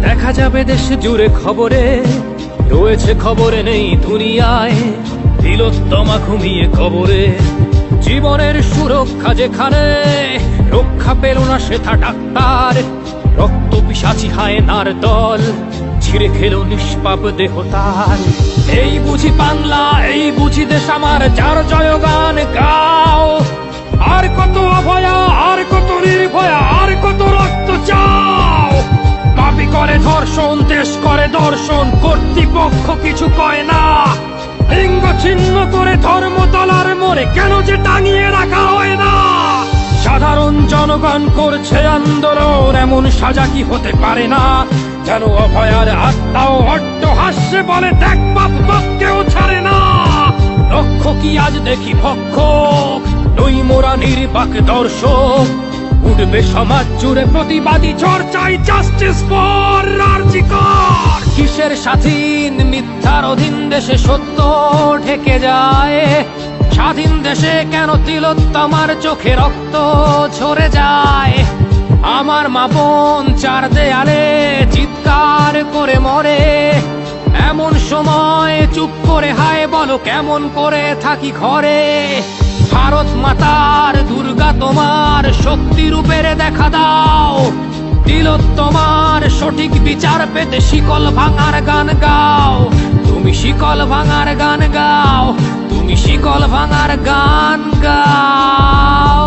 দেখা যাবে দেশ জুড়ে খবরে, রয়েছে খবরে নেই দুনিয়ায়। তিলোত্তমা ঘুমিয়ে কবরে, জীবনের সুরক্ষা যেখানে, রক্ষা পেল না সেথা ডাক্তার। রক্ত পিশাচি হায়নার দল ছিঁড়ে খেলো নিষ্পাপ দেহ তার। এই বুঝি বাংলা, এই বুঝি দেশ আমার, যার জয়গান গাও। আর কত অভয়া, আর কত নির্ভয়া, আর কত রক্ত চাও। পাপী করে ধর্ষণ, দেশ করে দর্শন, কর্তৃপক্ষ কিছু কয় না। লিঙ্গ ছিন্ন করে ধর্মতলার মোড়ে কেন যে টাঙিয়ে রাখা হয় না। সাধারণ জনগণ করছে আন্দোলন, এমন সাজা কি হতে পারে না। যেন অভয়ার আত্মাও অট্টহাস্যে বলে, দেখ বাপ বাপকেও ছাড়ে না। লক্ষ্য কি আজ দেখি ভক্ষক, নই মোরা নির্বাক দর্শক। উঠবে সমাজ জুড়ে প্রতিবাদী চর্চায়, জাস্টিস ফর আরজি কর। কিসের স্বাধীন, মিথ্যার অধীন দেশে সত্য ঢেকে যায়। স্বাধীন দেশে কেন তিলোত্তমার চোখে রক্ত ঝরে যায়। আমার মা বোন চার দেয়ালে চিৎকার করে মরে, এমন সময় চুপ করে হায় বলো কেমন করে থাকি ঘরে। ভারত মাতার, দুর্গা তোমার শক্তি রূপের দেখা দাও। তিলোত্তমার সঠিক বিচার পেতে শিকল ভাঙার গান গাও। তুমি শিকল ভাঙার গান গাও, তুমি শিকল ভাঙার গান গাও।